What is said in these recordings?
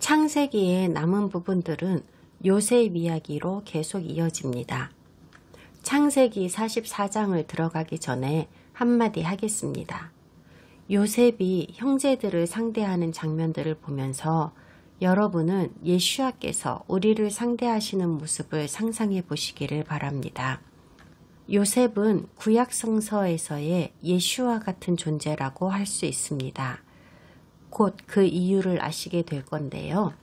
창세기의 남은 부분들은 요셉 이야기로 계속 이어집니다. 창세기 44장을 들어가기 전에 한마디 하겠습니다. 요셉이 형제들을 상대하는 장면들을 보면서 여러분은 예슈아께서 우리를 상대하시는 모습을 상상해 보시기를 바랍니다. 요셉은 구약 성서에서의 예슈아 같은 존재라고 할 수 있습니다. 곧 그 이유를 아시게 될 건데요.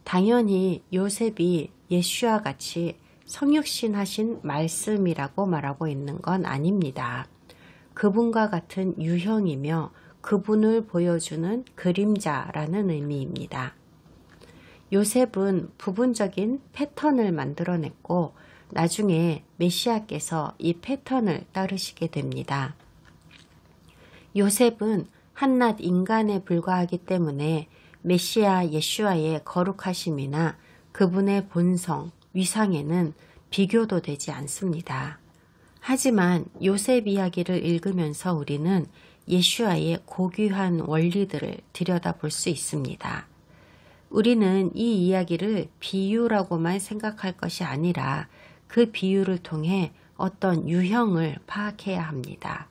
당연히 요셉이 예슈아 같이 성육신 하신 말씀이라고 말하고 있는 건 아닙니다. 그분과 같은 유형이며 그분을 보여주는 그림자라는 의미입니다. 요셉은 부분적인 패턴을 만들어냈고 나중에 메시아께서 이 패턴을 따르시게 됩니다. 요셉은 한낱 인간에 불과하기 때문에 메시아 예슈아의 거룩하심이나 그분의 본성, 위상에는 비교도 되지 않습니다. 하지만 요셉 이야기를 읽으면서 우리는 예슈아의 고귀한 원리들을 들여다볼 수 있습니다. 우리는 이 이야기를 비유라고만 생각할 것이 아니라 그 비유를 통해 어떤 유형을 파악해야 합니다.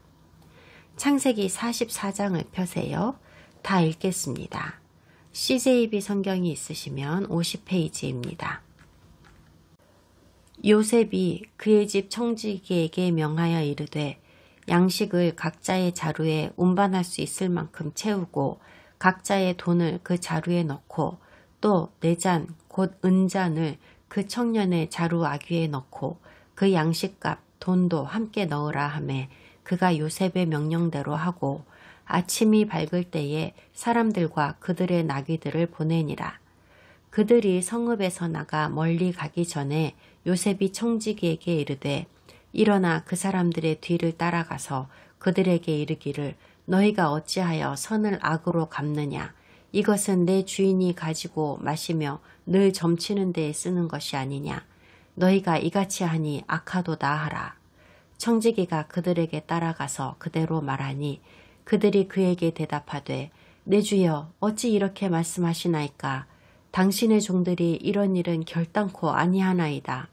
창세기 44장을 펴세요. 다 읽겠습니다. CJB 성경이 있으시면 50페이지입니다. 요셉이 그의 집 청지기에게 명하여 이르되 양식을 각자의 자루에 운반할 수 있을 만큼 채우고 각자의 돈을 그 자루에 넣고 또 네 잔 곧 은잔을 그 청년의 자루 아귀에 넣고 그 양식값 돈도 함께 넣으라 하매 그가 요셉의 명령대로 하고 아침이 밝을 때에 사람들과 그들의 나귀들을 보내니라. 그들이 성읍에서 나가 멀리 가기 전에 요셉이 청지기에게 이르되 일어나 그 사람들의 뒤를 따라가서 그들에게 이르기를 너희가 어찌하여 선을 악으로 갚느냐. 이것은 내 주인이 가지고 마시며 늘 점치는 데에 쓰는 것이 아니냐. 너희가 이같이 하니 악하도다 하라. 청지기가 그들에게 따라가서 그대로 말하니 그들이 그에게 대답하되 내 주여 어찌 이렇게 말씀하시나이까. 당신의 종들이 이런 일은 결단코 아니하나이다.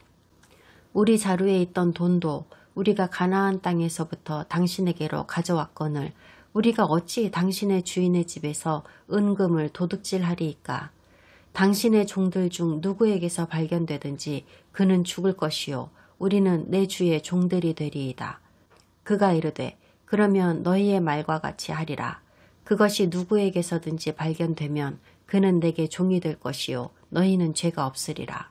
우리 자루에 있던 돈도 우리가 가나안 땅에서부터 당신에게로 가져왔거늘 우리가 어찌 당신의 주인의 집에서 은금을 도둑질하리이까. 당신의 종들 중 누구에게서 발견되든지 그는 죽을 것이요 우리는 내 주의 종들이 되리이다. 그가 이르되 그러면 너희의 말과 같이 하리라. 그것이 누구에게서든지 발견되면 그는 내게 종이 될 것이요 너희는 죄가 없으리라.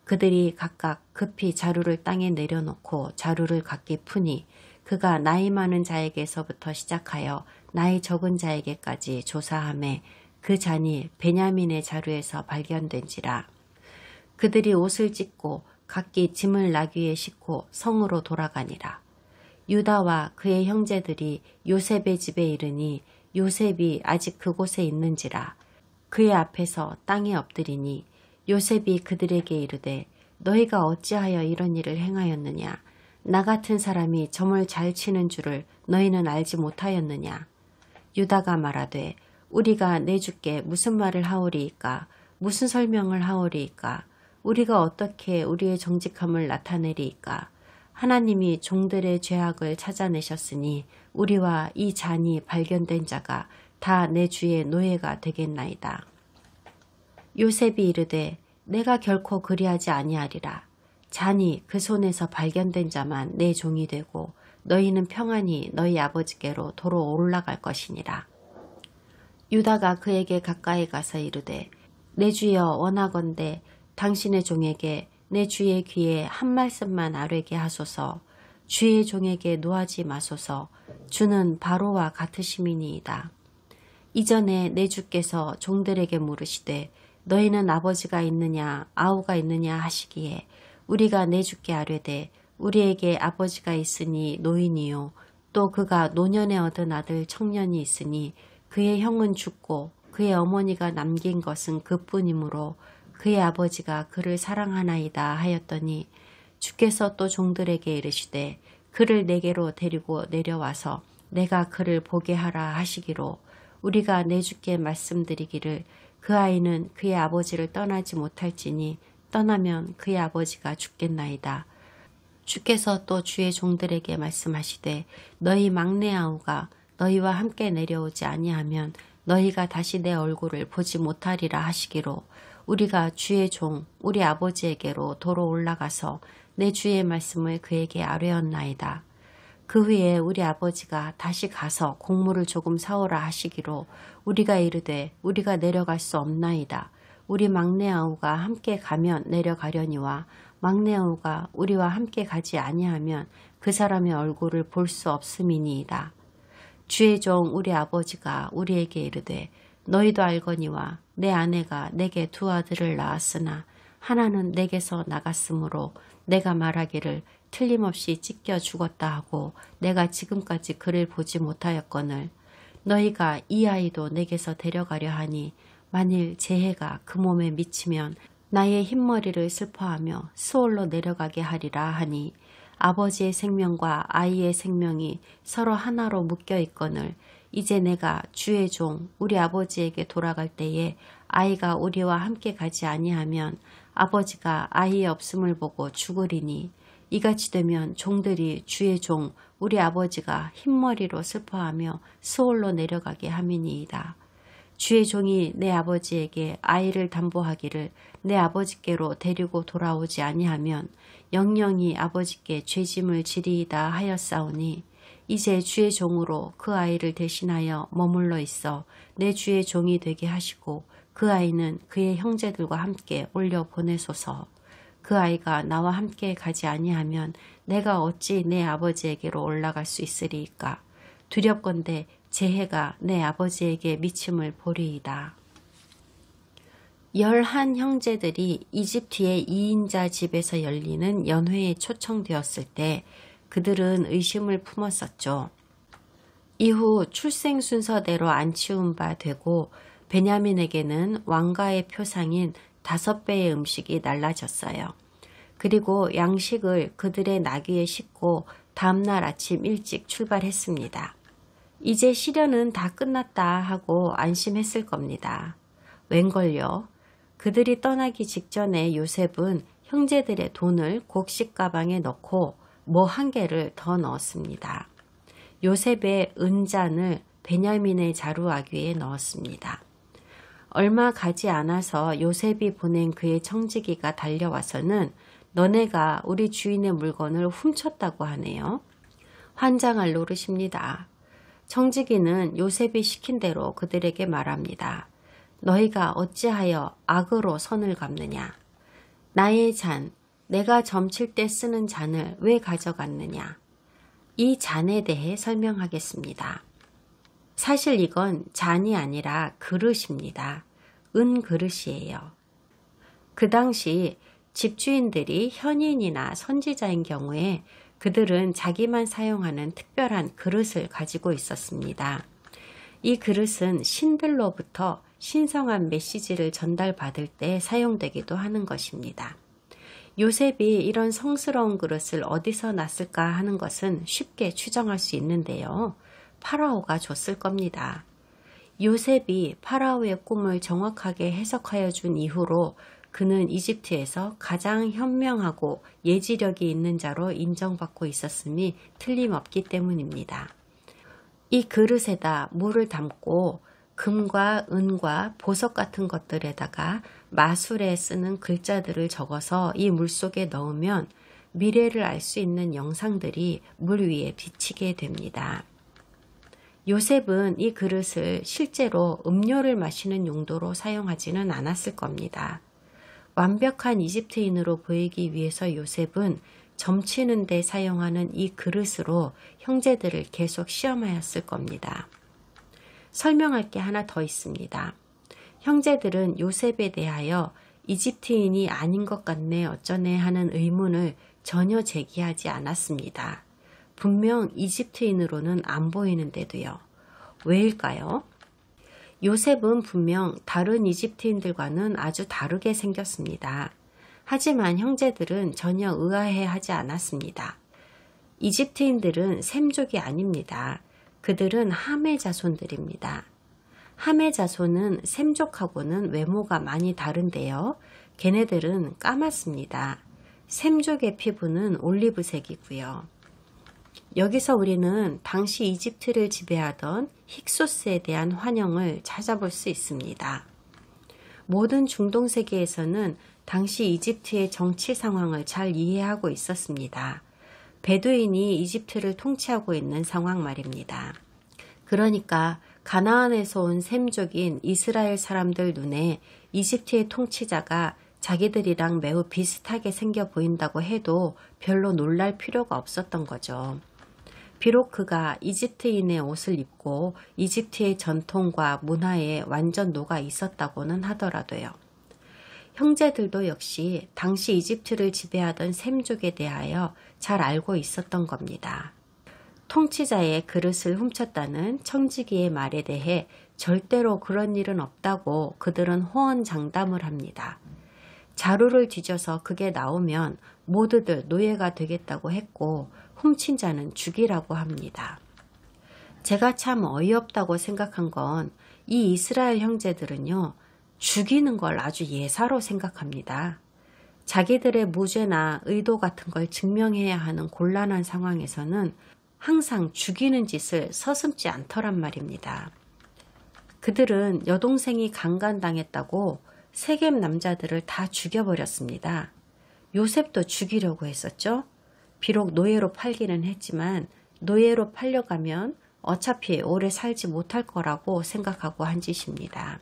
그들이 각각 급히 자루를 땅에 내려놓고 자루를 각기 푸니 그가 나이 많은 자에게서부터 시작하여 나이 적은 자에게까지 조사하매 그 잔이 베냐민의 자루에서 발견된지라. 그들이 옷을 찢고 각기 짐을 나귀에 싣고 성으로 돌아가니라. 유다와 그의 형제들이 요셉의 집에 이르니 요셉이 아직 그곳에 있는지라. 그의 앞에서 땅에 엎드리니 요셉이 그들에게 이르되 너희가 어찌하여 이런 일을 행하였느냐. 나 같은 사람이 점을 잘 치는 줄을 너희는 알지 못하였느냐. 유다가 말하되 우리가 내 주께 무슨 말을 하오리이까. 무슨 설명을 하오리이까. 우리가 어떻게 우리의 정직함을 나타내리이까. 하나님이 종들의 죄악을 찾아내셨으니 우리와 이 잔이 발견된 자가 다 내 주의 노예가 되겠나이다. 요셉이 이르되 내가 결코 그리하지 아니하리라. 잔이 그 손에서 발견된 자만 내 종이 되고 너희는 평안히 너희 아버지께로 도로 올라갈 것이니라. 유다가 그에게 가까이 가서 이르되 내 주여 원하건대 당신의 종에게 내 주의 귀에 한 말씀만 아뢰게 하소서. 주의 종에게 노하지 마소서. 주는 바로와 같으심이니이다. 이전에 내 주께서 종들에게 물으시되 너희는 아버지가 있느냐 아우가 있느냐 하시기에 우리가 내 주께 아뢰되 우리에게 아버지가 있으니 노인이요 또 그가 노년에 얻은 아들 청년이 있으니 그의 형은 죽고 그의 어머니가 남긴 것은 그뿐이므로 그의 아버지가 그를 사랑하나이다 하였더니 주께서 또 종들에게 이르시되 그를 내게로 데리고 내려와서 내가 그를 보게 하라 하시기로 우리가 내 주께 말씀드리기를 그 아이는 그의 아버지를 떠나지 못할지니 떠나면 그의 아버지가 죽겠나이다. 주께서 또 주의 종들에게 말씀하시되 너희 막내 아우가 너희와 함께 내려오지 아니하면 너희가 다시 내 얼굴을 보지 못하리라 하시기로 우리가 주의 종 우리 아버지에게로 도로 올라가서 내 주의 말씀을 그에게 아뢰었나이다. 그 후에 우리 아버지가 다시 가서 곡물을 조금 사오라 하시기로 우리가 이르되 우리가 내려갈 수 없나이다. 우리 막내 아우가 함께 가면 내려가려니와 막내 아우가 우리와 함께 가지 아니하면 그 사람의 얼굴을 볼 수 없음이니이다. 주의 종 우리 아버지가 우리에게 이르되 너희도 알거니와 내 아내가 내게 두 아들을 낳았으나 하나는 내게서 나갔으므로 내가 말하기를 틀림없이 찢겨 죽었다 하고 내가 지금까지 그를 보지 못하였거늘 너희가 이 아이도 내게서 데려가려 하니 만일 재해가 그 몸에 미치면 나의 흰머리를 슬퍼하며 수월로 내려가게 하리라 하니 아버지의 생명과 아이의 생명이 서로 하나로 묶여 있거늘 이제 내가 주의 종 우리 아버지에게 돌아갈 때에 아이가 우리와 함께 가지 아니하면 아버지가 아이의 없음을 보고 죽으리니 이같이 되면 종들이 주의 종 우리 아버지가 흰머리로 슬퍼하며 수월로 내려가게 함이니이다. 주의 종이 내 아버지에게 아이를 담보하기를 내 아버지께로 데리고 돌아오지 아니하면 영영이 아버지께 죄짐을 지리이다 하였사오니 이제 주의 종으로 그 아이를 대신하여 머물러 있어 내 주의 종이 되게 하시고 그 아이는 그의 형제들과 함께 올려 보내소서. 그 아이가 나와 함께 가지 아니하면 내가 어찌 내 아버지에게로 올라갈 수 있으리이까. 두렵건대 재해가 내 아버지에게 미침을 보리이다. 11 형제들이 이집트의 2인자 집에서 열리는 연회에 초청되었을 때 그들은 의심을 품었었죠. 이후 출생 순서대로 안 치운 바 되고 베냐민에게는 왕가의 표상인 5배의 음식이 날라졌어요. 그리고 양식을 그들의 나귀에 싣고 다음날 아침 일찍 출발했습니다. 이제 시련은 다 끝났다 하고 안심했을 겁니다. 웬걸요? 그들이 떠나기 직전에 요셉은 형제들의 돈을 곡식 가방에 넣고 뭐 1개를 더 넣었습니다. 요셉의 은잔을 베냐민의 자루아귀에 넣었습니다. 얼마 가지 않아서 요셉이 보낸 그의 청지기가 달려와서는 너네가 우리 주인의 물건을 훔쳤다고 하네요. 환장할 노릇입니다. 청지기는 요셉이 시킨 대로 그들에게 말합니다. 너희가 어찌하여 악으로 선을 갚느냐? 나의 잔, 내가 점칠 때 쓰는 잔을 왜 가져갔느냐? 이 잔에 대해 설명하겠습니다. 사실 이건 잔이 아니라 그릇입니다. 은 그릇이에요. 그 당시 집주인들이 현인이나 선지자인 경우에 그들은 자기만 사용하는 특별한 그릇을 가지고 있었습니다. 이 그릇은 신들로부터 신성한 메시지를 전달받을 때 사용되기도 하는 것입니다. 요셉이 이런 성스러운 그릇을 어디서 났을까 하는 것은 쉽게 추정할 수 있는데요. 파라오가 줬을 겁니다. 요셉이 파라오의 꿈을 정확하게 해석하여 준 이후로 그는 이집트에서 가장 현명하고 예지력이 있는 자로 인정받고 있었음이 틀림없기 때문입니다. 이 그릇에다 물을 담고 금과 은과 보석 같은 것들에다가 마술에 쓰는 글자들을 적어서 이 물속에 넣으면 미래를 알 수 있는 영상들이 물 위에 비치게 됩니다. 요셉은 이 그릇을 실제로 음료를 마시는 용도로 사용하지는 않았을 겁니다. 완벽한 이집트인으로 보이기 위해서 요셉은 점치는 데 사용하는 이 그릇으로 형제들을 계속 시험하였을 겁니다. 설명할 게 하나 더 있습니다. 형제들은 요셉에 대하여 이집트인이 아닌 것 같네 어쩌네 하는 의문을 전혀 제기하지 않았습니다. 분명 이집트인으로는 안 보이는데도요. 왜일까요? 요셉은 분명 다른 이집트인들과는 아주 다르게 생겼습니다. 하지만 형제들은 전혀 의아해하지 않았습니다. 이집트인들은 셈족이 아닙니다. 그들은 함의 자손들입니다. 함의 자손은 셈족하고는 외모가 많이 다른데요. 걔네들은 까맣습니다. 셈족의 피부는 올리브색이고요. 여기서 우리는 당시 이집트를 지배하던 힉소스에 대한 환영을 찾아볼 수 있습니다. 모든 중동 세계에서는 당시 이집트의 정치 상황을 잘 이해하고 있었습니다. 베두인이 이집트를 통치하고 있는 상황 말입니다. 그러니까 가나안에서 온 셈족인 이스라엘 사람들 눈에 이집트의 통치자가 자기들이랑 매우 비슷하게 생겨 보인다고 해도 별로 놀랄 필요가 없었던 거죠. 비록 그가 이집트인의 옷을 입고 이집트의 전통과 문화에 완전 녹아 있었다고는 하더라도요. 형제들도 역시 당시 이집트를 지배하던 셈족에 대하여 잘 알고 있었던 겁니다. 통치자의 그릇을 훔쳤다는 청지기의 말에 대해 절대로 그런 일은 없다고 그들은 호언장담을 합니다. 자루를 뒤져서 그게 나오면 모두들 노예가 되겠다고 했고 훔친 자는 죽이라고 합니다. 제가 참 어이없다고 생각한 건 이 이스라엘 형제들은요, 죽이는 걸 아주 예사로 생각합니다. 자기들의 무죄나 의도 같은 걸 증명해야 하는 곤란한 상황에서는 항상 죽이는 짓을 서슴지 않더란 말입니다. 그들은 여동생이 강간당했다고 세겜 남자들을 다 죽여버렸습니다. 요셉도 죽이려고 했었죠. 비록 노예로 팔기는 했지만 노예로 팔려가면 어차피 오래 살지 못할 거라고 생각하고 한 짓입니다.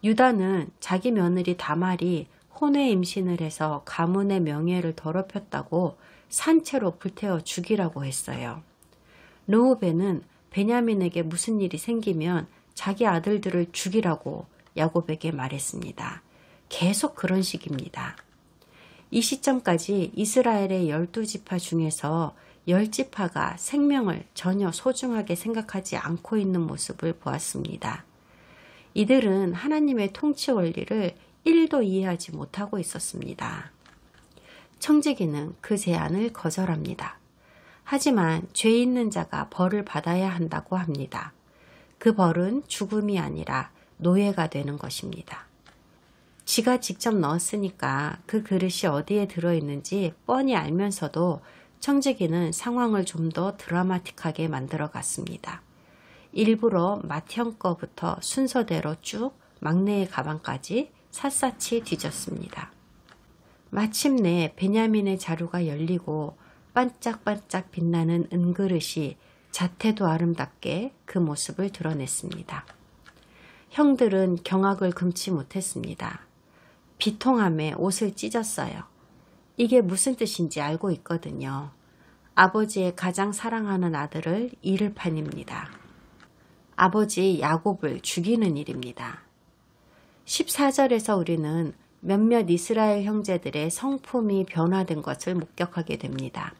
유다는 자기 며느리 다말이 혼외 임신을 해서 가문의 명예를 더럽혔다고 산채로 불태워 죽이라고 했어요. 르우벤은 베냐민에게 무슨 일이 생기면 자기 아들들을 죽이라고 야곱에게 말했습니다. 계속 그런 식입니다. 이 시점까지 이스라엘의 12지파 중에서 10지파가 생명을 전혀 소중하게 생각하지 않고 있는 모습을 보았습니다. 이들은 하나님의 통치 원리를 1도 이해하지 못하고 있었습니다. 청지기는 그 제안을 거절합니다. 하지만 죄 있는 자가 벌을 받아야 한다고 합니다. 그 벌은 죽음이 아니라 노예가 되는 것입니다. 지가 직접 넣었으니까 그 그릇이 어디에 들어있는지 뻔히 알면서도 청지기는 상황을 좀 더 드라마틱하게 만들어 갔습니다. 일부러 맏형 거부터 순서대로 쭉 막내의 가방까지 샅샅이 뒤졌습니다. 마침내 베냐민의 자루가 열리고 반짝반짝 빛나는 은그릇이 자태도 아름답게 그 모습을 드러냈습니다. 형들은 경악을 금치 못했습니다. 비통함에 옷을 찢었어요. 이게 무슨 뜻인지 알고 있거든요. 아버지의 가장 사랑하는 아들을 잃을 판입니다. 아버지 야곱을 죽이는 일입니다. 14절에서 우리는 몇몇 이스라엘 형제들의 성품이 변화된 것을 목격하게 됩니다.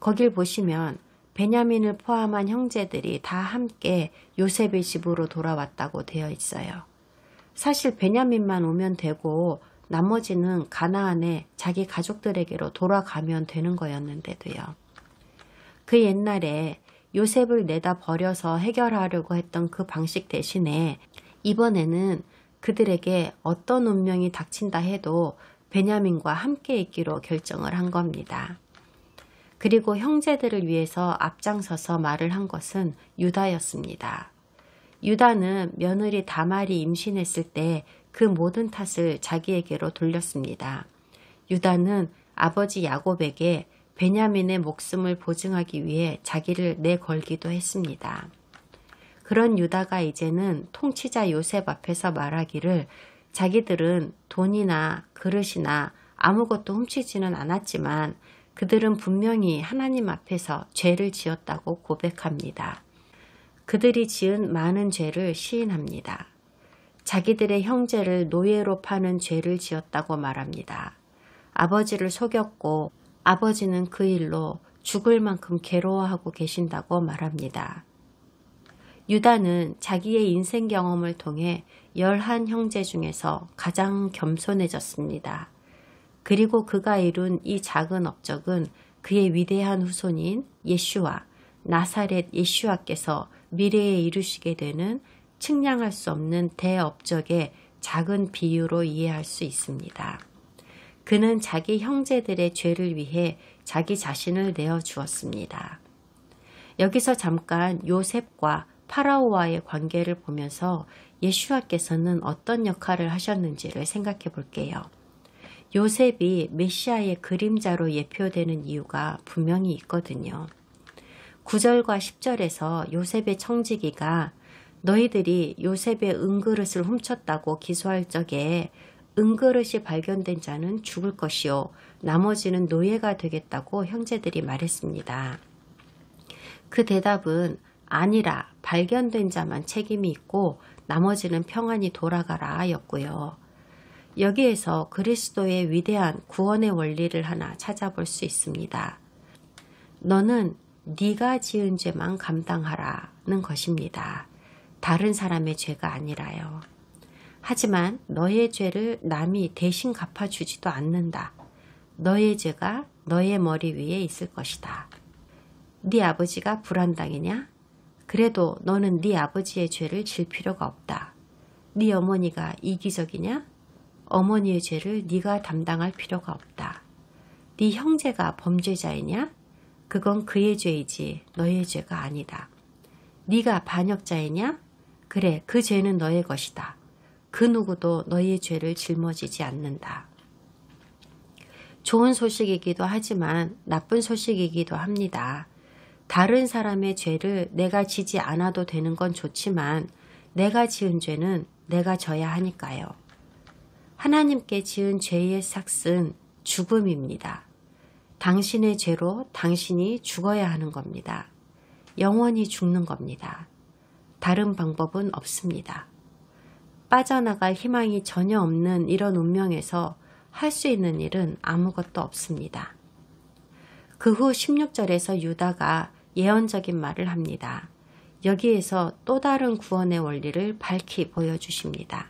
거길 보시면 베냐민을 포함한 형제들이 다 함께 요셉의 집으로 돌아왔다고 되어 있어요. 사실 베냐민만 오면 되고 나머지는 가나안에 자기 가족들에게로 돌아가면 되는 거였는데도요. 그 옛날에 요셉을 내다 버려서 해결하려고 했던 그 방식 대신에 이번에는 그들에게 어떤 운명이 닥친다 해도 베냐민과 함께 있기로 결정을 한 겁니다. 그리고 형제들을 위해서 앞장서서 말을 한 것은 유다였습니다. 유다는 며느리 다말이 임신했을 때 그 모든 탓을 자기에게로 돌렸습니다. 유다는 아버지 야곱에게 베냐민의 목숨을 보증하기 위해 자기를 내걸기도 했습니다. 그런 유다가 이제는 통치자 요셉 앞에서 말하기를 자기들은 돈이나 그릇이나 아무것도 훔치지는 않았지만 그들은 분명히 하나님 앞에서 죄를 지었다고 고백합니다. 그들이 지은 많은 죄를 시인합니다. 자기들의 형제를 노예로 파는 죄를 지었다고 말합니다. 아버지를 속였고 아버지는 그 일로 죽을 만큼 괴로워하고 계신다고 말합니다. 유다는 자기의 인생 경험을 통해 11 형제 중에서 가장 겸손해졌습니다. 그리고 그가 이룬 이 작은 업적은 그의 위대한 후손인 예슈와 나사렛 예슈아께서 미래에 이루시게 되는 측량할 수 없는 대업적의 작은 비유로 이해할 수 있습니다. 그는 자기 형제들의 죄를 위해 자기 자신을 내어주었습니다. 여기서 잠깐 요셉과 파라오와의 관계를 보면서 예수와께서는 어떤 역할을 하셨는지를 생각해 볼게요. 요셉이 메시아의 그림자로 예표되는 이유가 분명히 있거든요. 9절과 10절에서 요셉의 청지기가 너희들이 요셉의 은그릇을 훔쳤다고 기소할 적에 은그릇이 발견된 자는 죽을 것이요 나머지는 노예가 되겠다고 형제들이 말했습니다. 그 대답은 아니라 발견된 자만 책임이 있고 나머지는 평안히 돌아가라 였고요. 여기에서 그리스도의 위대한 구원의 원리를 하나 찾아볼 수 있습니다. 너는 네가 지은 죄만 감당하라는 것입니다. 다른 사람의 죄가 아니라요. 하지만 너의 죄를 남이 대신 갚아주지도 않는다. 너의 죄가 너의 머리 위에 있을 것이다. 네 아버지가 불안당이냐? 그래도 너는 네 아버지의 죄를 질 필요가 없다. 네 어머니가 이기적이냐? 어머니의 죄를 네가 담당할 필요가 없다. 네 형제가 범죄자이냐? 그건 그의 죄이지 너의 죄가 아니다. 네가 반역자이냐? 그래, 그 죄는 너의 것이다. 그 누구도 너의 죄를 짊어지지 않는다. 좋은 소식이기도 하지만 나쁜 소식이기도 합니다. 다른 사람의 죄를 내가 지지 않아도 되는 건 좋지만 내가 지은 죄는 내가 져야 하니까요. 하나님께 지은 죄의 삭은 죽음입니다. 당신의 죄로 당신이 죽어야 하는 겁니다. 영원히 죽는 겁니다. 다른 방법은 없습니다. 빠져나갈 희망이 전혀 없는 이런 운명에서 할 수 있는 일은 아무것도 없습니다. 그 후 16절에서 유다가 예언적인 말을 합니다. 여기에서 또 다른 구원의 원리를 밝히 보여주십니다.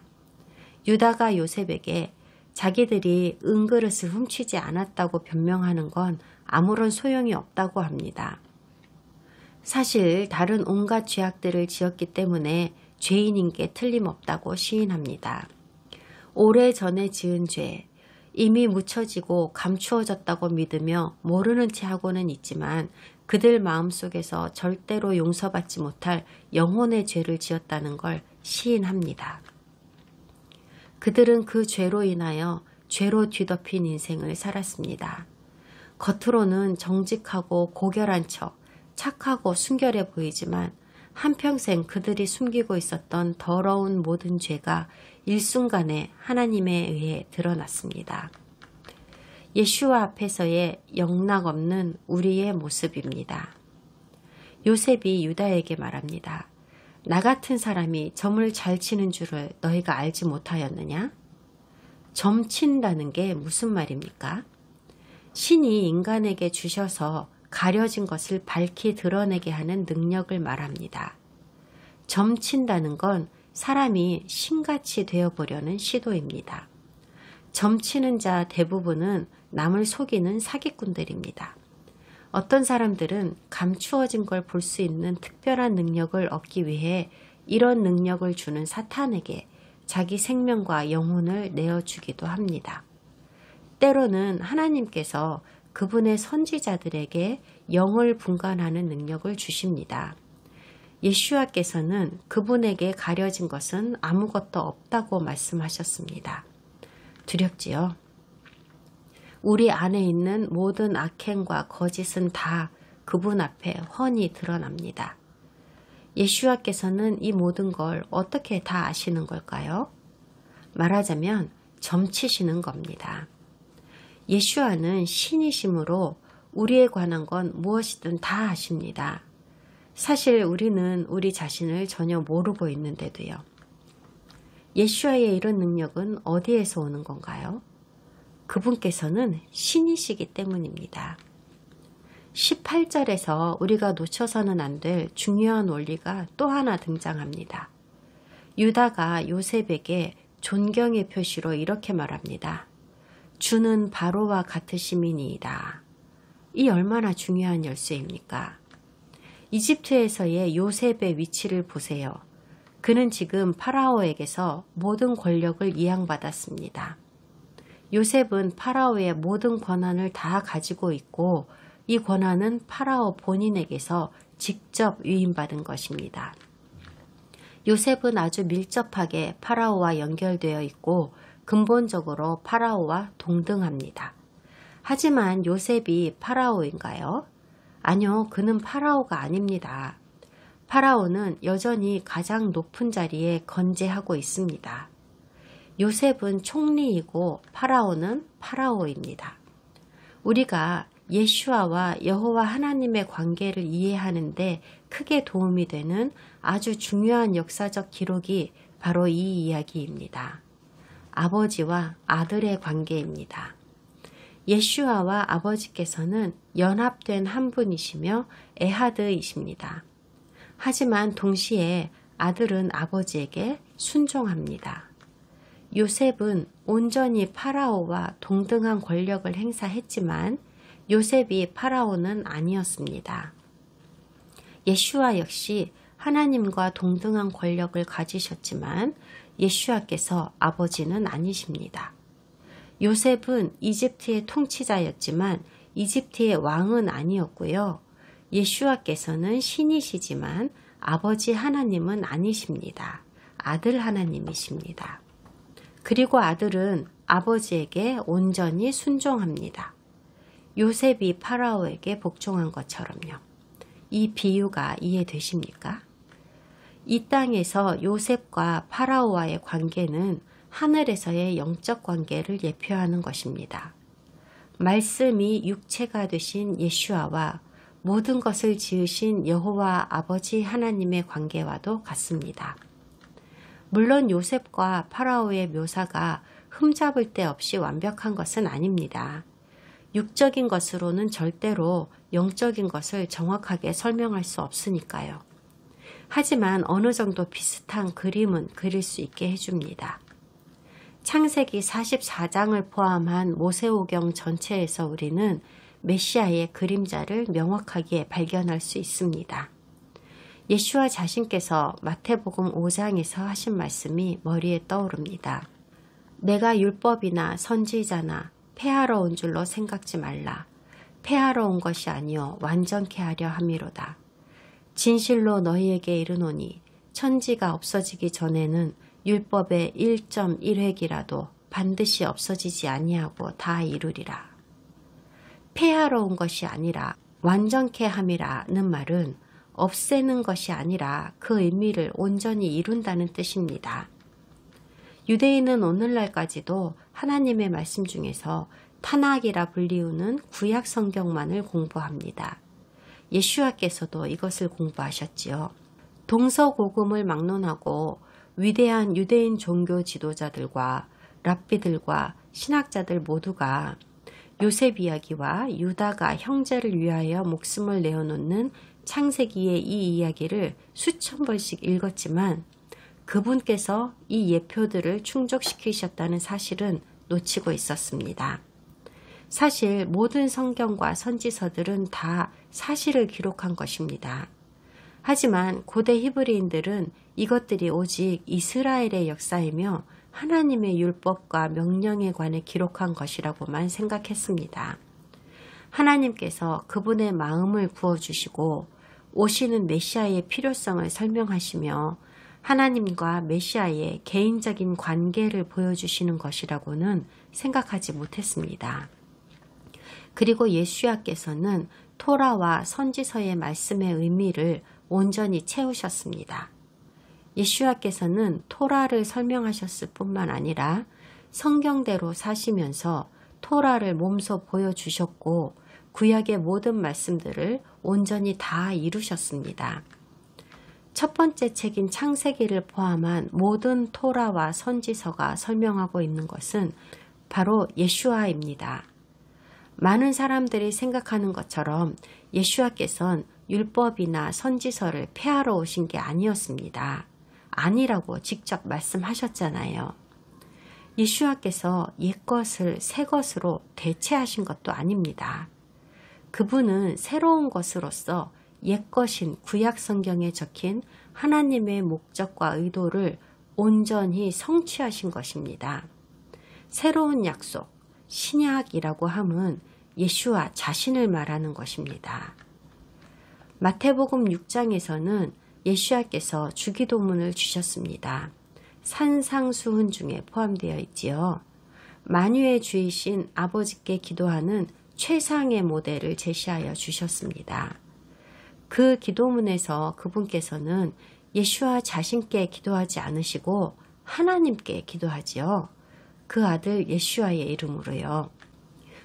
유다가 요셉에게 자기들이 은그릇을 훔치지 않았다고 변명하는 건 아무런 소용이 없다고 합니다. 사실 다른 온갖 죄악들을 지었기 때문에 죄인인 게 틀림없다고 시인합니다. 오래전에 지은 죄, 이미 묻혀지고 감추어졌다고 믿으며 모르는 채 하고는 있지만 그들 마음속에서 절대로 용서받지 못할 영혼의 죄를 지었다는 걸 시인합니다. 그들은 그 죄로 인하여 죄로 뒤덮인 인생을 살았습니다. 겉으로는 정직하고 고결한 척, 착하고 순결해 보이지만 한평생 그들이 숨기고 있었던 더러운 모든 죄가 일순간에 하나님에 의해 드러났습니다. 예수와 앞에서의 영락없는 우리의 모습입니다. 요셉이 유다에게 말합니다. 나 같은 사람이 점을 잘 치는 줄을 너희가 알지 못하였느냐? 점 친다는 게 무슨 말입니까? 신이 인간에게 주셔서 가려진 것을 밝히 드러내게 하는 능력을 말합니다. 점 친다는 건 사람이 신같이 되어보려는 시도입니다. 점 치는 자 대부분은 남을 속이는 사기꾼들입니다. 어떤 사람들은 감추어진 걸 볼 수 있는 특별한 능력을 얻기 위해 이런 능력을 주는 사탄에게 자기 생명과 영혼을 내어주기도 합니다. 때로는 하나님께서 그분의 선지자들에게 영을 분간하는 능력을 주십니다. 예수와께서는 그분에게 가려진 것은 아무것도 없다고 말씀하셨습니다. 두렵지요? 우리 안에 있는 모든 악행과 거짓은 다 그분 앞에 훤히 드러납니다. 예수와께서는 이 모든 걸 어떻게 다 아시는 걸까요? 말하자면 점치시는 겁니다. 예수와는 신이시므로 우리에 관한 건 무엇이든 다 아십니다. 사실 우리는 우리 자신을 전혀 모르고 있는데도요. 예수와의 이런 능력은 어디에서 오는 건가요? 그분께서는 신이시기 때문입니다. 18절에서 우리가 놓쳐서는 안 될 중요한 원리가 또 하나 등장합니다. 유다가 요셉에게 존경의 표시로 이렇게 말합니다. 주는 바로와 같으심이니이다. 이 얼마나 중요한 열쇠입니까? 이집트에서의 요셉의 위치를 보세요. 그는 지금 파라오에게서 모든 권력을 이양받았습니다. 요셉은 파라오의 모든 권한을 다 가지고 있고 이 권한은 파라오 본인에게서 직접 위임받은 것입니다. 요셉은 아주 밀접하게 파라오와 연결되어 있고 근본적으로 파라오와 동등합니다. 하지만 요셉이 파라오인가요? 아니요, 그는 파라오가 아닙니다. 파라오는 여전히 가장 높은 자리에 건재하고 있습니다. 요셉은 총리이고 파라오는 파라오입니다. 우리가 예슈아와 여호와 하나님의 관계를 이해하는데 크게 도움이 되는 아주 중요한 역사적 기록이 바로 이 이야기입니다. 아버지와 아들의 관계입니다. 예슈아와 아버지께서는 연합된 한 분이시며 에하드이십니다. 하지만 동시에 아들은 아버지에게 순종합니다. 요셉은 온전히 파라오와 동등한 권력을 행사했지만 요셉이 파라오는 아니었습니다. 예슈아 역시 하나님과 동등한 권력을 가지셨지만 예슈아께서 아버지는 아니십니다. 요셉은 이집트의 통치자였지만 이집트의 왕은 아니었고요. 예슈아께서는 신이시지만 아버지 하나님은 아니십니다. 아들 하나님이십니다. 그리고 아들은 아버지에게 온전히 순종합니다. 요셉이 파라오에게 복종한 것처럼요. 이 비유가 이해되십니까? 이 땅에서 요셉과 파라오와의 관계는 하늘에서의 영적 관계를 예표하는 것입니다. 말씀이 육체가 되신 예슈아와 모든 것을 지으신 여호와 아버지 하나님의 관계와도 같습니다. 물론 요셉과 파라오의 묘사가 흠잡을 데 없이 완벽한 것은 아닙니다. 육적인 것으로는 절대로 영적인 것을 정확하게 설명할 수 없으니까요. 하지만 어느 정도 비슷한 그림은 그릴 수 있게 해줍니다. 창세기 44장을 포함한 모세오경 전체에서 우리는 메시아의 그림자를 명확하게 발견할 수 있습니다. 예슈아 자신께서 마태복음 5장에서 하신 말씀이 머리에 떠오릅니다. 내가 율법이나 선지자나 폐하러 온 줄로 생각지 말라. 폐하러 온 것이 아니요 완전케 하려 함이로다. 진실로 너희에게 이르노니 천지가 없어지기 전에는 율법의 1.1획이라도 반드시 없어지지 아니하고 다 이루리라. 폐하러 온 것이 아니라 완전케 함이라는 말은 없애는 것이 아니라 그 의미를 온전히 이룬다는 뜻입니다. 유대인은 오늘날까지도 하나님의 말씀 중에서 타낙이라 불리우는 구약 성경만을 공부합니다. 예슈아께서도 이것을 공부하셨지요. 동서고금을 막론하고 위대한 유대인 종교 지도자들과 랍비들과 신학자들 모두가 요셉 이야기와 유다가 형제를 위하여 목숨을 내어놓는 창세기의 이 이야기를 수천 번씩 읽었지만 그분께서 이 예표들을 충족시키셨다는 사실은 놓치고 있었습니다. 사실 모든 성경과 선지서들은 다 사실을 기록한 것입니다. 하지만 고대 히브리인들은 이것들이 오직 이스라엘의 역사이며 하나님의 율법과 명령에 관해 기록한 것이라고만 생각했습니다. 하나님께서 그분의 마음을 부어주시고 오시는 메시아의 필요성을 설명하시며 하나님과 메시아의 개인적인 관계를 보여주시는 것이라고는 생각하지 못했습니다. 그리고 예수야께서는 토라와 선지서의 말씀의 의미를 온전히 채우셨습니다. 예수야께서는 토라를 설명하셨을 뿐만 아니라 성경대로 사시면서 토라를 몸소 보여주셨고 구약의 모든 말씀들을 온전히 다 이루셨습니다. 첫 번째 책인 창세기를 포함한 모든 토라와 선지서가 설명하고 있는 것은 바로 예슈아입니다. 많은 사람들이 생각하는 것처럼 예슈아께서는 율법이나 선지서를 폐하러 오신 게 아니었습니다. 아니라고 직접 말씀하셨잖아요. 예슈아께서 옛것을 새것으로 대체하신 것도 아닙니다. 그분은 새로운 것으로서 옛것인 구약 성경에 적힌 하나님의 목적과 의도를 온전히 성취하신 것입니다. 새로운 약속, 신약이라고 함은 예수와 자신을 말하는 것입니다. 마태복음 6장에서는 예수와께서 주기도문을 주셨습니다. 산상수훈 중에 포함되어 있지요. 만유의 주이신 아버지께 기도하는 최상의 모델을 제시하여 주셨습니다. 그 기도문에서 그분께서는 예수와 자신께 기도하지 않으시고 하나님께 기도하지요. 그 아들 예수와의 이름으로요.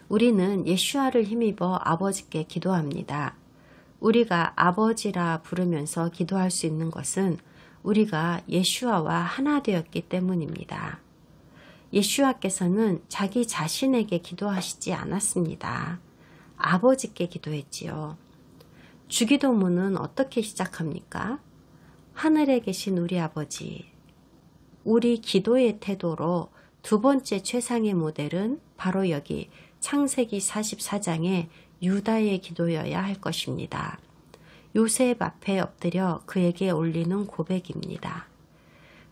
우리는 예수와를 힘입어 아버지께 기도합니다. 우리가 아버지라 부르면서 기도할 수 있는 것은 우리가 예수와와 하나 되었기 때문입니다. 예수와께서는 자기 자신에게 기도하시지 않았습니다. 아버지께 기도했지요. 주기도문은 어떻게 시작합니까? 하늘에 계신 우리 아버지. 우리 기도의 태도로 두 번째 최상의 모델은 바로 여기 창세기 44장의 유다의 기도여야 할 것입니다. 요셉 앞에 엎드려 그에게 올리는 고백입니다.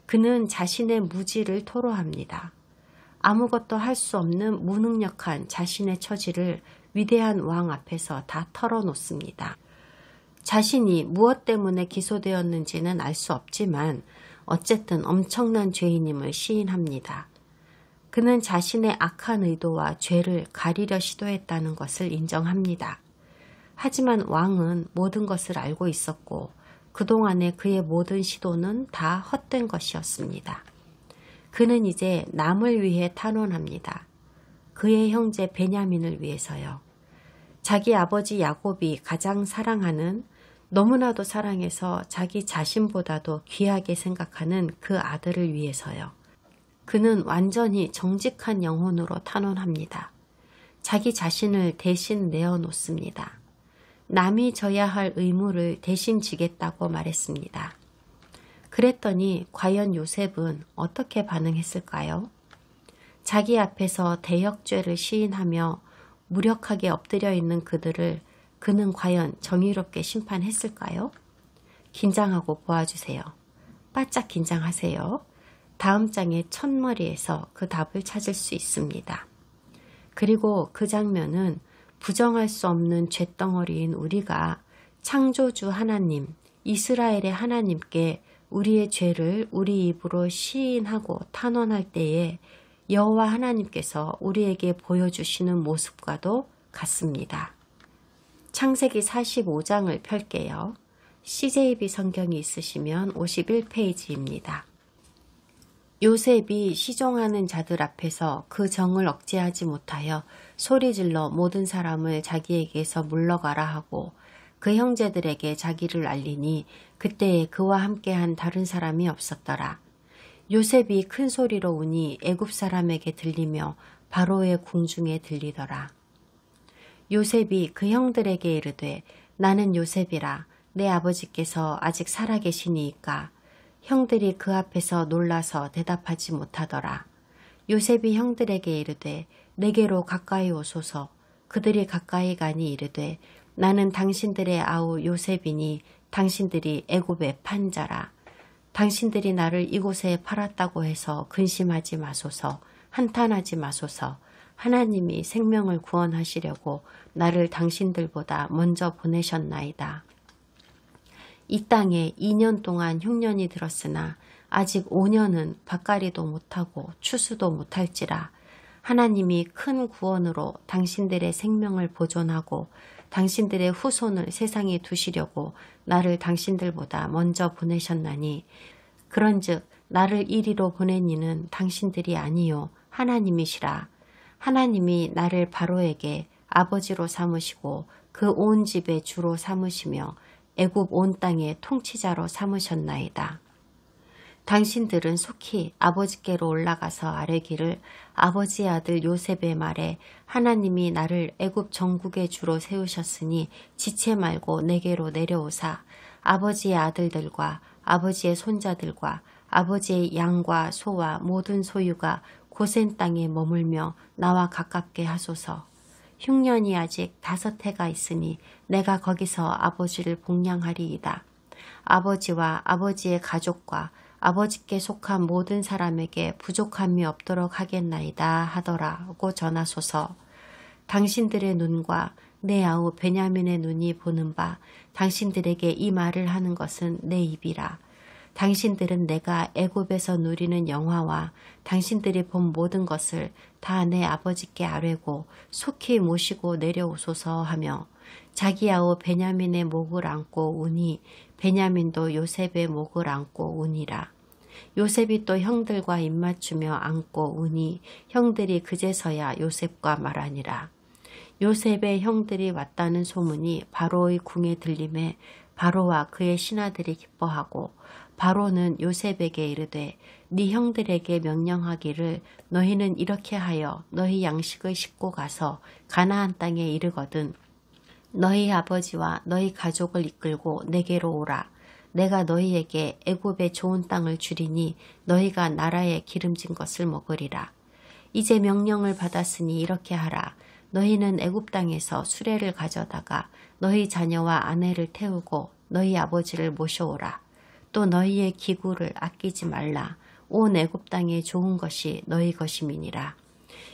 그는 자신의 무지를 토로합니다. 아무것도 할 수 없는 무능력한 자신의 처지를 위대한 왕 앞에서 다 털어놓습니다. 자신이 무엇 때문에 기소되었는지는 알 수 없지만 어쨌든 엄청난 죄인임을 시인합니다. 그는 자신의 악한 의도와 죄를 가리려 시도했다는 것을 인정합니다. 하지만 왕은 모든 것을 알고 있었고 그동안의 그의 모든 시도는 다 헛된 것이었습니다. 그는 이제 남을 위해 탄원합니다. 그의 형제 베냐민을 위해서요. 자기 아버지 야곱이 가장 사랑하는, 너무나도 사랑해서 자기 자신보다도 귀하게 생각하는 그 아들을 위해서요. 그는 완전히 정직한 영혼으로 탄원합니다. 자기 자신을 대신 내어놓습니다. 남이 져야 할 의무를 대신 지겠다고 말했습니다. 그랬더니 과연 요셉은 어떻게 반응했을까요? 자기 앞에서 대역죄를 시인하며 무력하게 엎드려 있는 그들을 그는 과연 정의롭게 심판했을까요? 긴장하고 보아주세요. 바짝 긴장하세요. 다음 장의 첫머리에서 그 답을 찾을 수 있습니다. 그리고 그 장면은 부정할 수 없는 쇳덩어리인 우리가 창조주 하나님, 이스라엘의 하나님께 우리의 죄를 우리 입으로 시인하고 탄원할 때에 여호와 하나님께서 우리에게 보여주시는 모습과도 같습니다. 창세기 45장을 펼게요. CJB 성경이 있으시면 51페이지입니다. 요셉이 시종하는 자들 앞에서 그 정을 억제하지 못하여 소리질러 모든 사람을 자기에게서 물러가라 하고 그 형제들에게 자기를 알리니 그때에 그와 함께한 다른 사람이 없었더라. 요셉이 큰 소리로 우니 애굽 사람에게 들리며 바로의 궁중에 들리더라. 요셉이 그 형들에게 이르되 나는 요셉이라. 내 아버지께서 아직 살아계시니이까. 형들이 그 앞에서 놀라서 대답하지 못하더라. 요셉이 형들에게 이르되 내게로 가까이 오소서. 그들이 가까이 가니 이르되 나는 당신들의 아우 요셉이니 당신들이 애굽에 판 자라. 당신들이 나를 이곳에 팔았다고 해서 근심하지 마소서. 한탄하지 마소서. 하나님이 생명을 구원하시려고 나를 당신들보다 먼저 보내셨나이다. 이 땅에 2년 동안 흉년이 들었으나 아직 5년은 밭갈이도 못하고 추수도 못할지라. 하나님이 큰 구원으로 당신들의 생명을 보존하고 당신들의 후손을 세상에 두시려고 나를 당신들보다 먼저 보내셨나니 그런즉 나를 이리로 보낸 이는 당신들이 아니요 하나님이시라. 하나님이 나를 바로에게 아버지로 삼으시고 그 온 집의 주로 삼으시며 애굽 온 땅의 통치자로 삼으셨나이다. 당신들은 속히 아버지께로 올라가서 아뢰기를 아버지의 아들 요셉의 말에 하나님이 나를 애굽 전국의 주로 세우셨으니 지체 말고 내게로 내려오사 아버지의 아들들과 아버지의 손자들과 아버지의 양과 소와 모든 소유가 고센 땅에 머물며 나와 가깝게 하소서. 흉년이 아직 5해가 있으니 내가 거기서 아버지를 복량하리이다. 아버지와 아버지의 가족과 아버지께 속한 모든 사람에게 부족함이 없도록 하겠나이다 하더라고 전하소서. 당신들의 눈과 내 아우 베냐민의 눈이 보는 바 당신들에게 이 말을 하는 것은 내 입이라. 당신들은 내가 애굽에서 누리는 영화와 당신들이 본 모든 것을 다 내 아버지께 아뢰고 속히 모시고 내려오소서 하며 자기 아우 베냐민의 목을 안고 우니 베냐민도 요셉의 목을 안고 우니라. 요셉이 또 형들과 입맞추며 안고 우니 형들이 그제서야 요셉과 말하니라. 요셉의 형들이 왔다는 소문이 바로의 궁에 들림에 바로와 그의 신하들이 기뻐하고 바로는 요셉에게 이르되 네 형들에게 명령하기를 너희는 이렇게 하여 너희 양식을 싣고 가서 가나안 땅에 이르거든 너희 아버지와 너희 가족을 이끌고 내게로 오라. 내가 너희에게 애굽의 좋은 땅을 주리니 너희가 나라에 기름진 것을 먹으리라. 이제 명령을 받았으니 이렇게 하라. 너희는 애굽 땅에서 수레를 가져다가 너희 자녀와 아내를 태우고 너희 아버지를 모셔오라. 또 너희의 기구를 아끼지 말라. 온 애굽 땅에 좋은 것이 너희 것임이니라.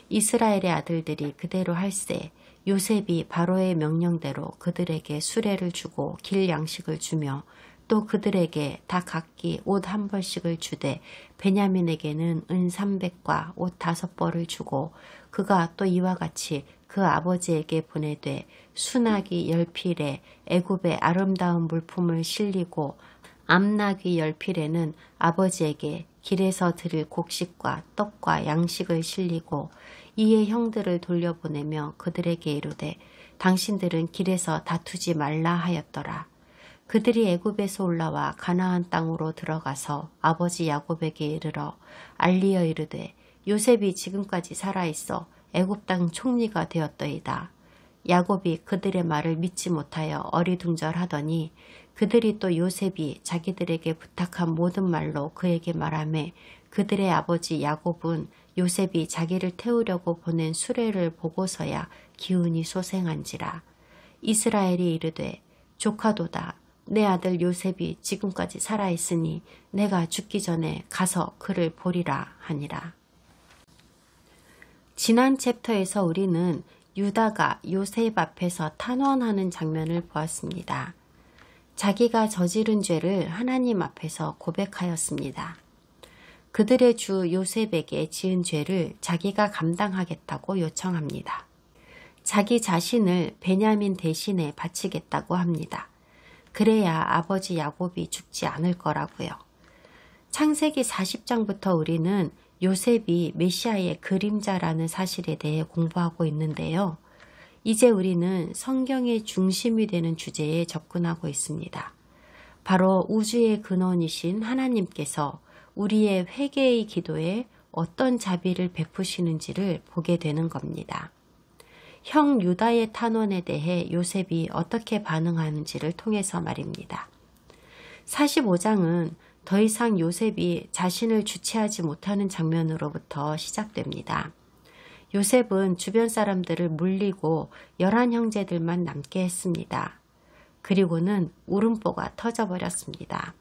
이스라엘의 아들들이 그대로 할세 요셉이 바로의 명령대로 그들에게 수레를 주고 길 양식을 주며 또 그들에게 다 각기 옷 한 벌씩을 주되 베냐민에게는 은 300과 옷 5벌을 주고 그가 또 이와 같이 그 아버지에게 보내되 순하기 10필에 애굽의 아름다운 물품을 실리고 암나귀 10필에는 아버지에게 길에서 드릴 곡식과 떡과 양식을 실리고 이에 형들을 돌려보내며 그들에게 이르되 당신들은 길에서 다투지 말라 하였더라. 그들이 애굽에서 올라와 가나안 땅으로 들어가서 아버지 야곱에게 이르러 알리어 이르되 요셉이 지금까지 살아있어 애굽 땅 총리가 되었더이다. 야곱이 그들의 말을 믿지 못하여 어리둥절하더니 그들이 또 요셉이 자기들에게 부탁한 모든 말로 그에게 말하매 그들의 아버지 야곱은 요셉이 자기를 태우려고 보낸 수레를 보고서야 기운이 소생한지라. 이스라엘이 이르되 조카도다. 내 아들 요셉이 지금까지 살아있으니 내가 죽기 전에 가서 그를 보리라 하니라. 지난 챕터에서 우리는 유다가 요셉 앞에서 탄원하는 장면을 보았습니다. 자기가 저지른 죄를 하나님 앞에서 고백하였습니다. 그들의 주 요셉에게 지은 죄를 자기가 감당하겠다고 요청합니다. 자기 자신을 베냐민 대신에 바치겠다고 합니다. 그래야 아버지 야곱이 죽지 않을 거라고요. 창세기 40장부터 우리는 요셉이 메시아의 그림자라는 사실에 대해 공부하고 있는데요. 이제 우리는 성경의 중심이 되는 주제에 접근하고 있습니다. 바로 우주의 근원이신 하나님께서 우리의 회개의 기도에 어떤 자비를 베푸시는지를 보게 되는 겁니다. 형 유다의 탄원에 대해 요셉이 어떻게 반응하는지를 통해서 말입니다. 45장은 더 이상 요셉이 자신을 주체하지 못하는 장면으로부터 시작됩니다. 요셉은 주변 사람들을 물리고 11형제들만 남게 했습니다. 그리고는 울음보가 터져버렸습니다.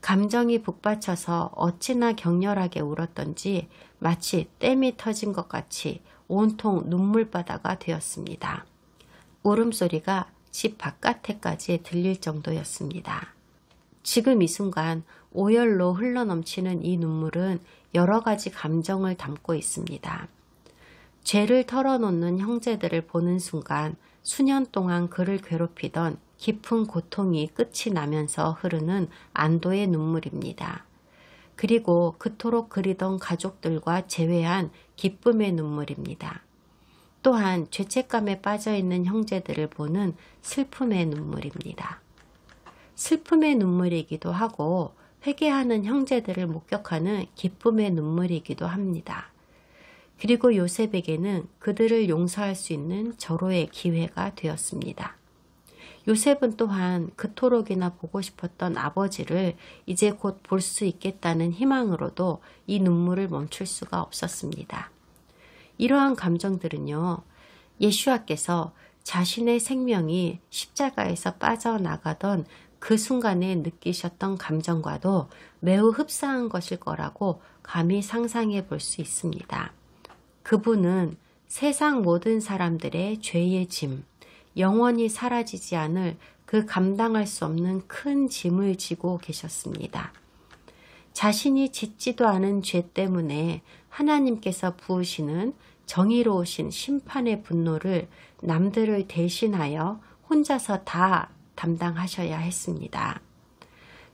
감정이 북받쳐서 어찌나 격렬하게 울었던지 마치 댐이 터진 것 같이 온통 눈물바다가 되었습니다. 울음소리가 집 바깥에까지 들릴 정도였습니다. 지금 이 순간 오열로 흘러넘치는 이 눈물은 여러 가지 감정을 담고 있습니다. 죄를 털어놓는 형제들을 보는 순간 수년 동안 그를 괴롭히던 깊은 고통이 끝이 나면서 흐르는 안도의 눈물입니다. 그리고 그토록 그리던 가족들과 재회한 기쁨의 눈물입니다. 또한 죄책감에 빠져있는 형제들을 보는 슬픔의 눈물입니다. 슬픔의 눈물이기도 하고 회개하는 형제들을 목격하는 기쁨의 눈물이기도 합니다. 그리고 요셉에게는 그들을 용서할 수 있는 절호의 기회가 되었습니다. 요셉은 또한 그토록이나 보고 싶었던 아버지를 이제 곧 볼 수 있겠다는 희망으로도 이 눈물을 멈출 수가 없었습니다. 이러한 감정들은요, 예수와께서 자신의 생명이 십자가에서 빠져나가던 그 순간에 느끼셨던 감정과도 매우 흡사한 것일 거라고 감히 상상해 볼 수 있습니다. 그분은 세상 모든 사람들의 죄의 짐, 영원히 사라지지 않을 그 감당할 수 없는 큰 짐을 지고 계셨습니다. 자신이 짓지도 않은 죄 때문에 하나님께서 부으시는 정의로우신 심판의 분노를 남들을 대신하여 혼자서 다 담당하셔야 했습니다.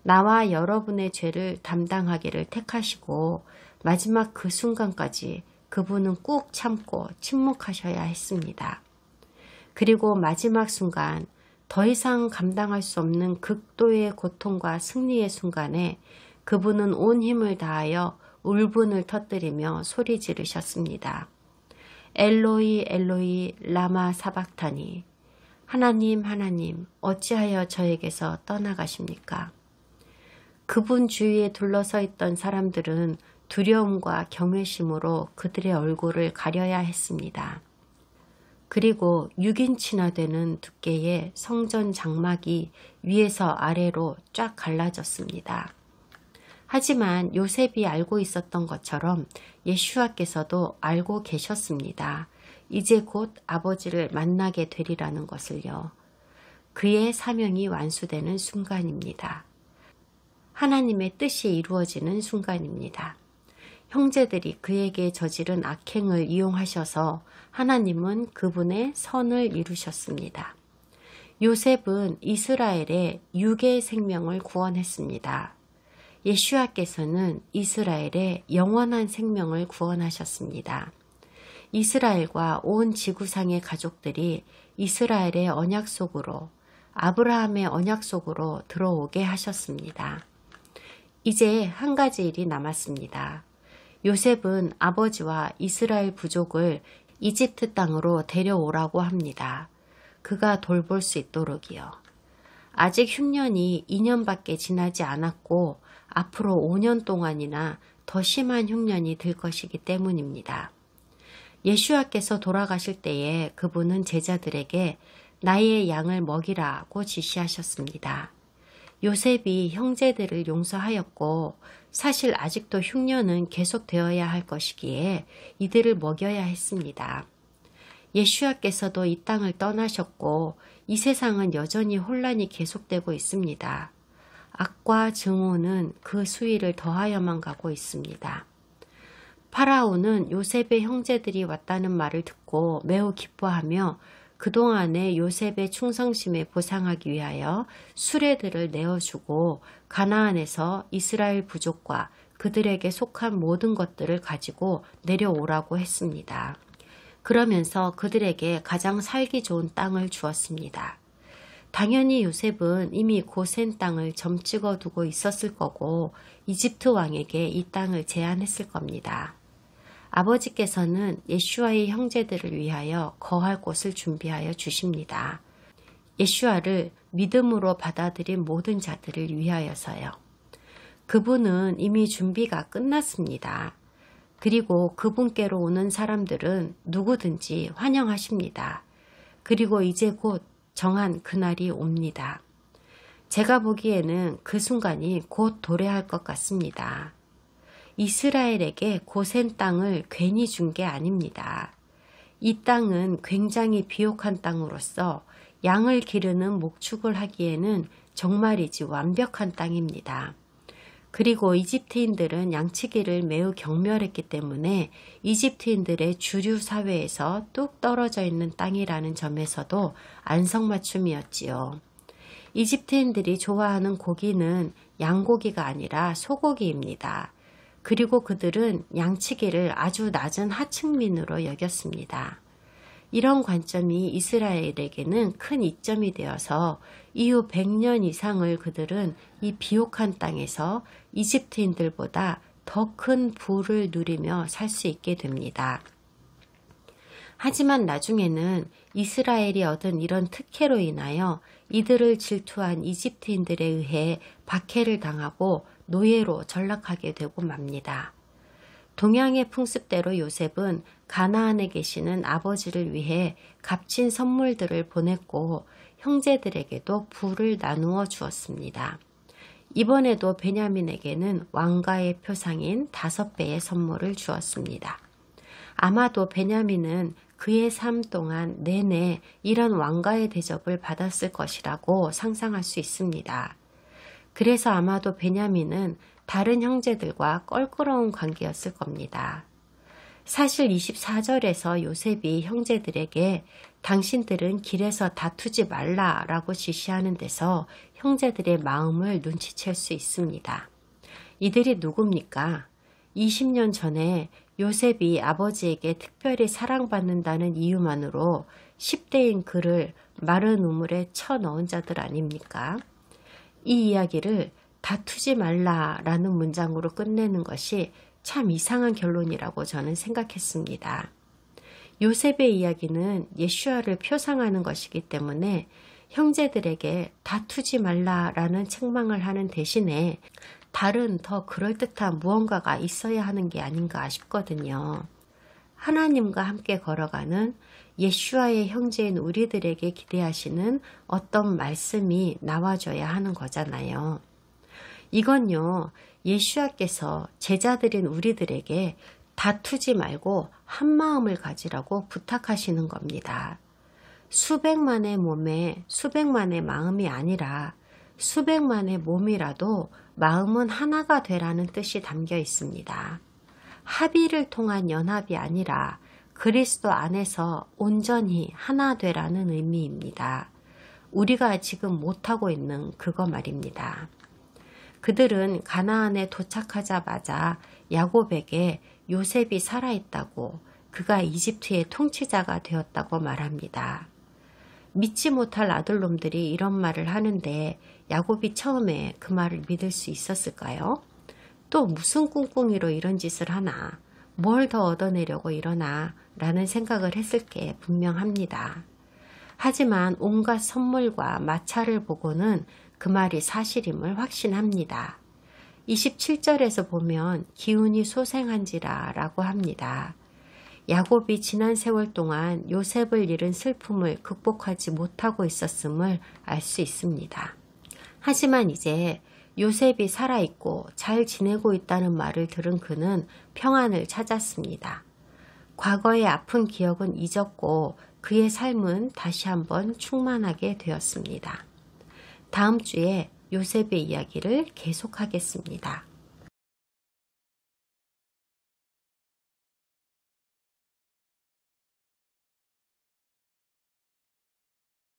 나와 여러분의 죄를 담당하기를 택하시고 마지막 그 순간까지 그분은 꾹 참고 침묵하셔야 했습니다. 그리고 마지막 순간 더 이상 감당할 수 없는 극도의 고통과 승리의 순간에 그분은 온 힘을 다하여 울분을 터뜨리며 소리 지르셨습니다. 엘로이 엘로이 라마 사박타니, 하나님 하나님 어찌하여 저에게서 떠나가십니까? 그분 주위에 둘러서 있던 사람들은 두려움과 경외심으로 그들의 얼굴을 가려야 했습니다. 그리고 6인치나 되는 두께의 성전 장막이 위에서 아래로 쫙 갈라졌습니다. 하지만 요셉이 알고 있었던 것처럼 예수와께서도 알고 계셨습니다. 이제 곧 아버지를 만나게 되리라는 것을요. 그의 사명이 완수되는 순간입니다. 하나님의 뜻이 이루어지는 순간입니다. 형제들이 그에게 저지른 악행을 이용하셔서 하나님은 그분의 선을 이루셨습니다. 요셉은 이스라엘의 육의 생명을 구원했습니다. 예수와께서는 이스라엘의 영원한 생명을 구원하셨습니다. 이스라엘과 온 지구상의 가족들이 이스라엘의 언약 속으로, 아브라함의 언약 속으로 들어오게 하셨습니다. 이제 한 가지 일이 남았습니다. 요셉은 아버지와 이스라엘 부족을 이집트 땅으로 데려오라고 합니다. 그가 돌볼 수 있도록이요. 아직 흉년이 2년밖에 지나지 않았고 앞으로 5년 동안이나 더 심한 흉년이 들 것이기 때문입니다. 예수와께서 돌아가실 때에 그분은 제자들에게 나의 양을 먹이라고 지시하셨습니다. 요셉이 형제들을 용서하였고 사실 아직도 흉년은 계속되어야 할 것이기에 이들을 먹여야 했습니다. 예수와께서도 이 땅을 떠나셨고 이 세상은 여전히 혼란이 계속되고 있습니다. 악과 증오는 그 수위를 더하여만 가고 있습니다. 파라오는 요셉의 형제들이 왔다는 말을 듣고 매우 기뻐하며 그동안의 요셉의 충성심에 보상하기 위하여 수레들을 내어주고 가나안에서 이스라엘 부족과 그들에게 속한 모든 것들을 가지고 내려오라고 했습니다. 그러면서 그들에게 가장 살기 좋은 땅을 주었습니다. 당연히 요셉은 이미 고센 땅을 점찍어 두고 있었을 거고 이집트 왕에게 이 땅을 제안했을 겁니다. 아버지께서는 예슈아의 형제들을 위하여 거할 곳을 준비하여 주십니다. 예슈아를 믿음으로 받아들인 모든 자들을 위하여서요. 그분은 이미 준비가 끝났습니다. 그리고 그분께로 오는 사람들은 누구든지 환영하십니다. 그리고 이제 곧 정한 그날이 옵니다. 제가 보기에는 그 순간이 곧 도래할 것 같습니다. 이스라엘에게 고센 땅을 괜히 준 게 아닙니다. 이 땅은 굉장히 비옥한 땅으로서 양을 기르는 목축을 하기에는 정말이지 완벽한 땅입니다. 그리고 이집트인들은 양치기를 매우 경멸했기 때문에 이집트인들의 주류 사회에서 뚝 떨어져 있는 땅이라는 점에서도 안성맞춤이었지요. 이집트인들이 좋아하는 고기는 양고기가 아니라 소고기입니다. 그리고 그들은 양치기를 아주 낮은 하층민으로 여겼습니다. 이런 관점이 이스라엘에게는 큰 이점이 되어서 이후 100년 이상을 그들은 이 비옥한 땅에서 이집트인들보다 더 큰 부를 누리며 살 수 있게 됩니다. 하지만 나중에는 이스라엘이 얻은 이런 특혜로 인하여 이들을 질투한 이집트인들에 의해 박해를 당하고 노예로 전락하게 되고 맙니다. 동양의 풍습대로 요셉은 가나안에 계시는 아버지를 위해 값진 선물들을 보냈고 형제들에게도 부를 나누어 주었습니다. 이번에도 베냐민에게는 왕가의 표상인 5배의 선물을 주었습니다. 아마도 베냐민은 그의 삶 동안 내내 이런 왕가의 대접을 받았을 것이라고 상상할 수 있습니다. 그래서 아마도 베냐민은 다른 형제들과 껄끄러운 관계였을 겁니다. 사실 24절에서 요셉이 형제들에게 당신들은 길에서 다투지 말라라고 지시하는 데서 형제들의 마음을 눈치챌 수 있습니다. 이들이 누굽니까? 20년 전에 요셉이 아버지에게 특별히 사랑받는다는 이유만으로 10대인 그를 마른 우물에 쳐넣은 자들 아닙니까? 이 이야기를 다투지 말라라는 문장으로 끝내는 것이 참 이상한 결론이라고 저는 생각했습니다. 요셉의 이야기는 예슈아를 표상하는 것이기 때문에 형제들에게 다투지 말라라는 책망을 하는 대신에 다른 더 그럴듯한 무언가가 있어야 하는 게 아닌가 싶거든요. 하나님과 함께 걸어가는 예슈아의 형제인 우리들에게 기대하시는 어떤 말씀이 나와줘야 하는 거잖아요. 이건요, 예슈아께서 제자들인 우리들에게 다투지 말고 한마음을 가지라고 부탁하시는 겁니다. 수백만의 몸에 수백만의 마음이 아니라 수백만의 몸이라도 마음은 하나가 되라는 뜻이 담겨 있습니다. 합의를 통한 연합이 아니라 그리스도 안에서 온전히 하나 되라는 의미입니다. 우리가 지금 못하고 있는 그거 말입니다. 그들은 가나안에 도착하자마자 야곱에게 요셉이 살아있다고, 그가 이집트의 통치자가 되었다고 말합니다. 믿지 못할 아들놈들이 이런 말을 하는데 야곱이 처음에 그 말을 믿을 수 있었을까요? 또 무슨 꿍꿍이로 이런 짓을 하나, 뭘 더 얻어내려고 이러나 라는 생각을 했을 게 분명합니다. 하지만 온갖 선물과 마차를 보고는 그 말이 사실임을 확신합니다. 27절에서 보면 기운이 소생한지라 라고 합니다. 야곱이 지난 세월 동안 요셉을 잃은 슬픔을 극복하지 못하고 있었음을 알 수 있습니다. 하지만 이제 요셉이 살아있고 잘 지내고 있다는 말을 들은 그는 평안을 찾았습니다. 과거의 아픈 기억은 잊었고 그의 삶은 다시 한번 충만하게 되었습니다. 다음 주에 요셉의 이야기를 계속하겠습니다.